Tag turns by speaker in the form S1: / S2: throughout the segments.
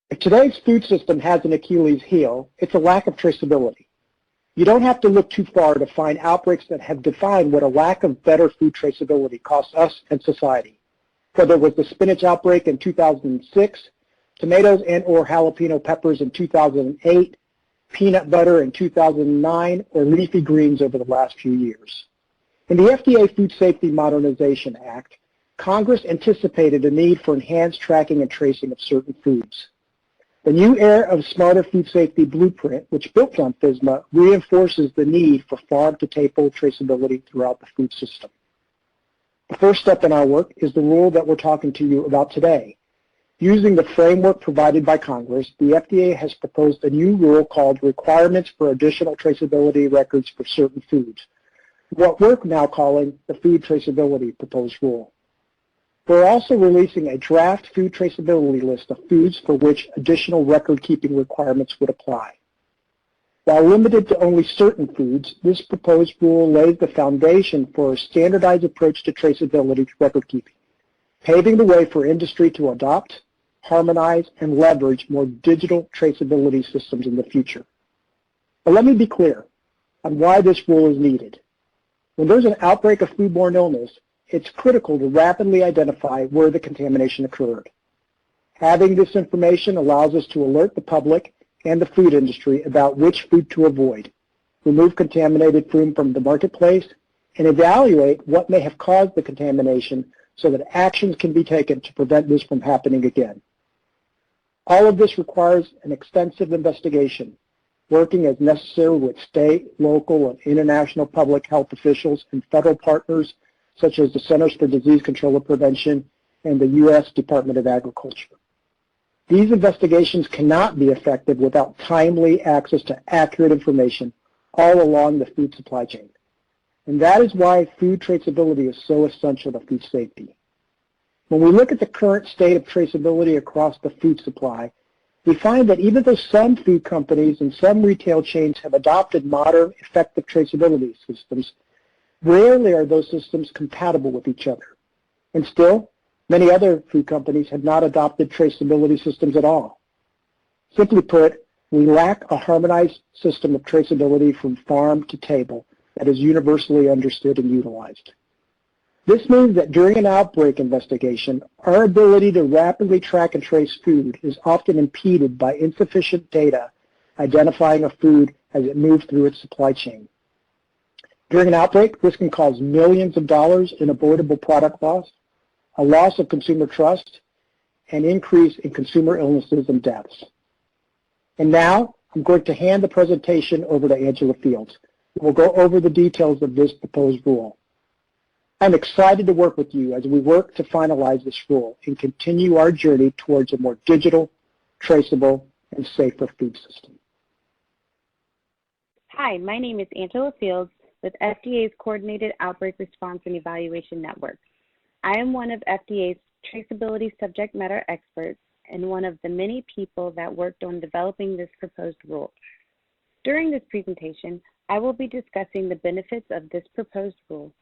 S1: If today's food system has an Achilles heel, it's a lack of traceability. You don't have to look too far to find outbreaks that have defined what a lack of better food traceability costs us and society. Whether it was the spinach outbreak in 2006, tomatoes and or jalapeno peppers in 2008, peanut butter in 2009, or leafy greens over the last few years. In the FDA Food Safety Modernization Act, Congress anticipated a need for enhanced tracking and tracing of certain foods. The new era of Smarter Food Safety Blueprint, which built on FSMA, reinforces the need for farm-to-table traceability throughout the food system. The first step in our work is the rule that we're talking to you about today. Using the framework provided by Congress, the FDA has proposed a new rule called Requirements for Additional Traceability Records for Certain Foods, what we're now calling the Food Traceability Proposed Rule. We're also releasing a draft food traceability list of foods for which additional record-keeping requirements would apply. While limited to only certain foods, this proposed rule lays the foundation for a standardized approach to traceability record-keeping, paving the way for industry to adopt, harmonize, and leverage more digital traceability systems in the future. But let me be clear on why this rule is needed. When there's an outbreak of foodborne illness, it's critical to rapidly identify where the contamination occurred. Having this information allows us to alert the public and the food industry about which food to avoid, remove contaminated food from the marketplace, and evaluate what may have caused the contamination so that actions can be taken to prevent this from happening again. All of this requires an extensive investigation, working as necessary with state, local, and international public health officials and federal partners such as the Centers for Disease Control and Prevention and the U.S. Department of Agriculture. These investigations cannot be effective without timely access to accurate information all along the food supply chain. And that is why food traceability is so essential to food safety. When we look at the current state of traceability across the food supply, we find that even though some food companies and some retail chains have adopted modern, effective traceability systems, rarely are those systems compatible with each other. And still, many other food companies have not adopted traceability systems at all. Simply put, we lack a harmonized system of traceability from farm to table that is universally understood and utilized. This means that during an outbreak investigation, our ability to rapidly track and trace food is often impeded by insufficient data identifying a food as it moves through its supply chain. During an outbreak, this can cause millions of dollars in avoidable product loss, a loss of consumer trust, and increase in consumer illnesses and deaths. And now, I'm going to hand the presentation over to Angela Fields, who will go over the details of this proposed rule. I'm excited to work with you as we work to finalize this rule and continue our journey towards a more digital, traceable, and safer food system.
S2: Hi, my name is Angela Fields with FDA's Coordinated Outbreak Response and Evaluation Network. I am one of FDA's traceability subject matter experts and one of the many people that worked on developing this proposed rule. During this presentation, I will be discussing the benefits of this proposed rule,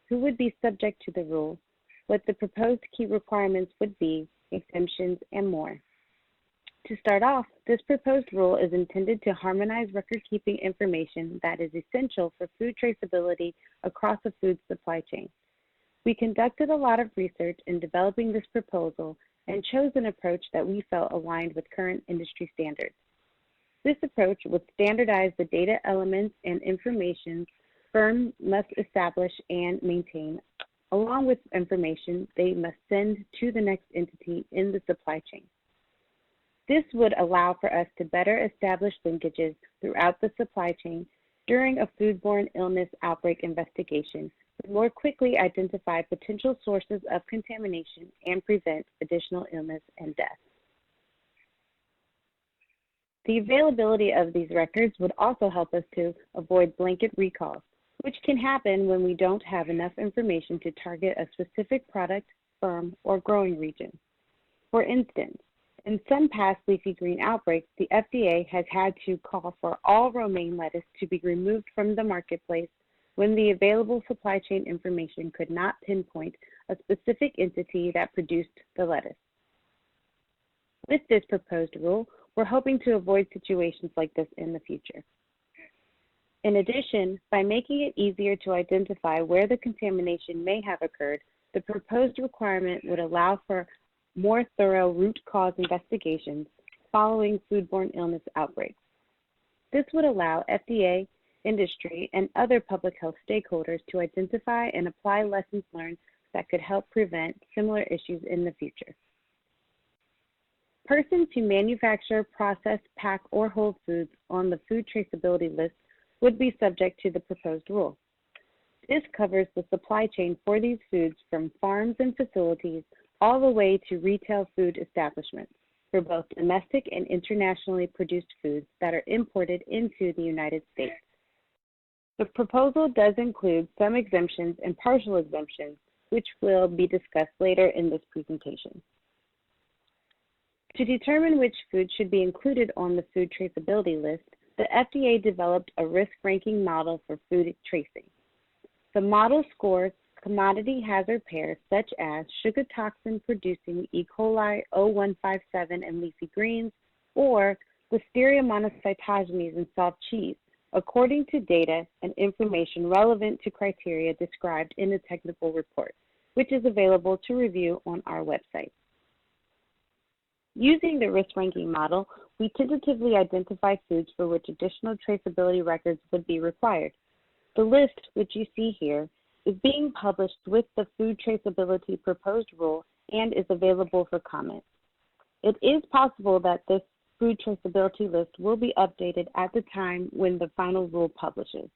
S2: who would be subject to the rule, what the proposed key requirements would be, exemptions, and more. To start off, this proposed rule is intended to harmonize record-keeping information that is essential for food traceability across the food supply chain. We conducted a lot of research in developing this proposal and chose an approach that we felt aligned with current industry standards. This approach would standardize the data elements and information firms must establish and maintain, along with information they must send to the next entity in the supply chain. This would allow for us to better establish linkages throughout the supply chain during a foodborne illness outbreak investigation, and more quickly identify potential sources of contamination and prevent additional illness and death. The availability of these records would also help us to avoid blanket recalls, which can happen when we don't have enough information to target a specific product, firm, or growing region. For instance, in some past leafy green outbreaks, the FDA has had to call for all romaine lettuce to be removed from the marketplace when the available supply chain information could not pinpoint a specific entity that produced the lettuce. With this proposed rule, we're hoping to avoid situations like this in the future. In addition, by making it easier to identify where the contamination may have occurred, the proposed requirement would allow for more thorough root cause investigations following foodborne illness outbreaks. This would allow FDA, industry, and other public health stakeholders to identify and apply lessons learned that could help prevent similar issues in the future. Persons who manufacture, process, pack, or hold foods on the food traceability list would be subject to the proposed rule. This covers the supply chain for these foods from farms and facilities all the way to retail food establishments for both domestic and internationally produced foods that are imported into the United States. The proposal does include some exemptions and partial exemptions, which will be discussed later in this presentation. To determine which foods should be included on the food traceability list, the FDA developed a risk ranking model for food tracing. The model scores commodity hazard pairs such as sugar toxin producing E. coli 0157 in leafy greens or Listeria monocytogenes in soft cheese, according to data and information relevant to criteria described in the technical report, which is available to review on our website. Using the risk ranking model, we tentatively identify foods for which additional traceability records would be required. The list, which you see here, is being published with the food traceability proposed rule and is available for comment. It is possible that this food traceability list will be updated at the time when the final rule publishes.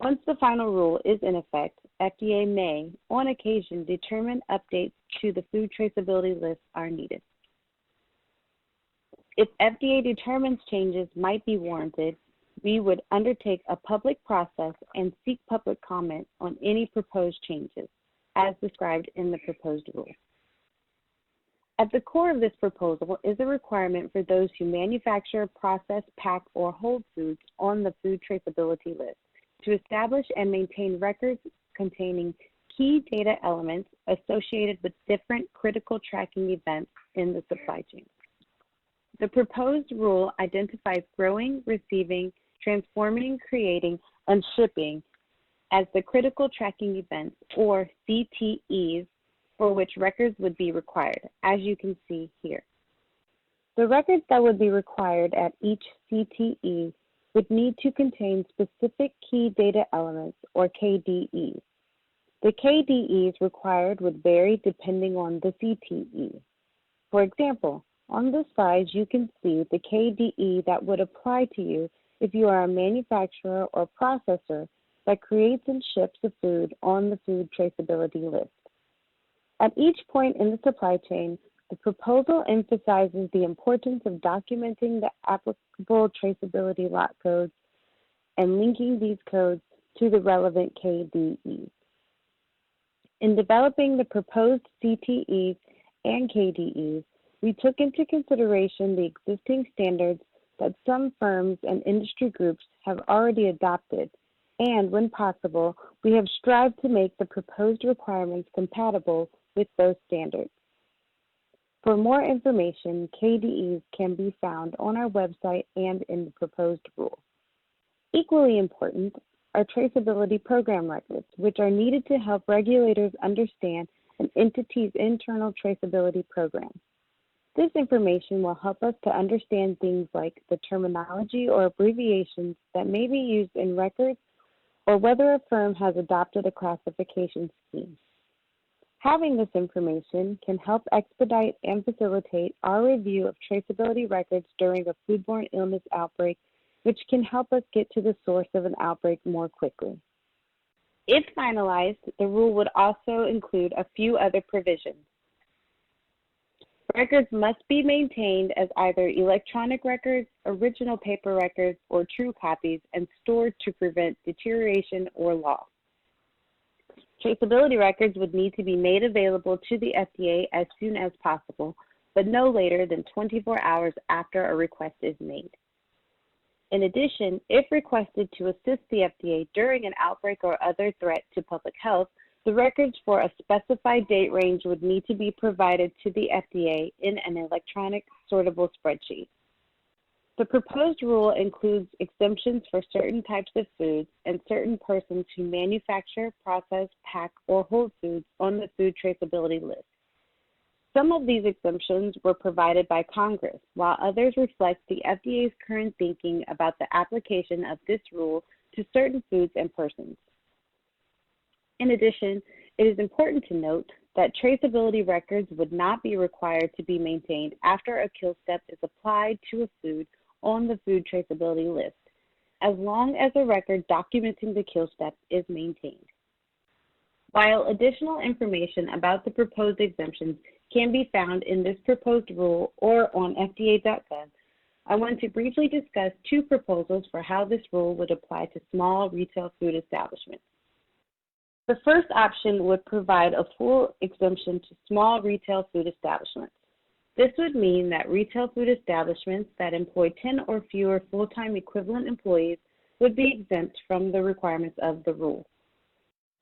S2: Once the final rule is in effect, FDA may, on occasion, determine updates to the food traceability list are needed. If FDA determines changes might be warranted, we would undertake a public process and seek public comment on any proposed changes, as described in the proposed rule. At the core of this proposal is a requirement for those who manufacture, process, pack, or hold foods on the food traceability list to establish and maintain records containing key data elements associated with different critical tracking events in the supply chain. The proposed rule identifies growing, receiving, transforming, creating, and shipping as the critical tracking events, or CTEs, for which records would be required, as you can see here. The records that would be required at each CTE would need to contain specific key data elements, or KDEs. The KDEs required would vary depending on the CTE. For example, on this slide, you can see the KDE that would apply to you if you are a manufacturer or processor that creates and ships the food on the food traceability list. At each point in the supply chain, the proposal emphasizes the importance of documenting the applicable traceability lot codes and linking these codes to the relevant KDEs. In developing the proposed CTEs and KDEs, we took into consideration the existing standards that some firms and industry groups have already adopted, and when possible, we have strived to make the proposed requirements compatible with those standards. For more information, KDEs can be found on our website and in the proposed rule. Equally important are traceability program records, which are needed to help regulators understand an entity's internal traceability program. This information will help us to understand things like the terminology or abbreviations that may be used in records or whether a firm has adopted a classification scheme. Having this information can help expedite and facilitate our review of traceability records during a foodborne illness outbreak, which can help us get to the source of an outbreak more quickly. If finalized, the rule would also include a few other provisions. Records must be maintained as either electronic records, original paper records, or true copies and stored to prevent deterioration or loss. Traceability records would need to be made available to the FDA as soon as possible, but no later than 24 hours after a request is made. In addition, if requested to assist the FDA during an outbreak or other threat to public health, The records for a specified date range would need to be provided to the FDA in an electronic sortable spreadsheet. The proposed rule includes exemptions for certain types of foods and certain persons who manufacture, process, pack, or hold foods on the food traceability list. Some of these exemptions were provided by Congress, while others reflect the FDA's current thinking about the application of this rule to certain foods and persons. In addition, it is important to note that traceability records would not be required to be maintained after a kill step is applied to a food on the food traceability list, as long as a record documenting the kill step is maintained. While additional information about the proposed exemptions can be found in this proposed rule or on FDA.gov, I want to briefly discuss two proposals for how this rule would apply to small retail food establishments. The first option would provide a full exemption to small retail food establishments. This would mean that retail food establishments that employ 10 or fewer full-time equivalent employees would be exempt from the requirements of the rule.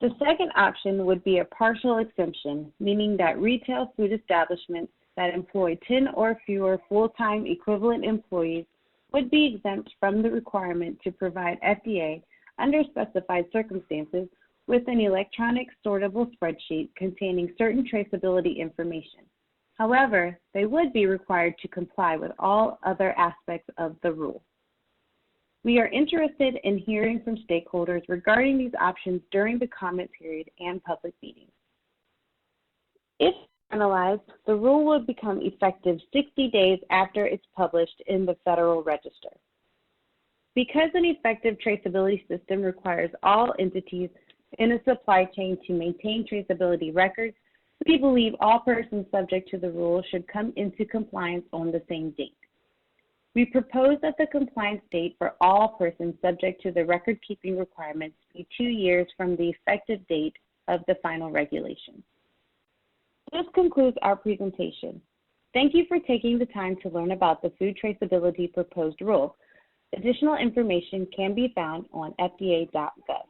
S2: The second option would be a partial exemption, meaning that retail food establishments that employ 10 or fewer full-time equivalent employees would be exempt from the requirement to provide FDA, under specified circumstances, with an electronic sortable spreadsheet containing certain traceability information. However, they would be required to comply with all other aspects of the rule. We are interested in hearing from stakeholders regarding these options during the comment period and public meetings. If finalized, the rule will become effective 60 days after it's published in the Federal Register. Because an effective traceability system requires all entities in a supply chain to maintain traceability records, we believe all persons subject to the rule should come into compliance on the same date. We propose that the compliance date for all persons subject to the record-keeping requirements be 2 years from the effective date of the final regulation. This concludes our presentation. Thank you for taking the time to learn about the food traceability proposed rule. Additional information can be found on FDA.gov.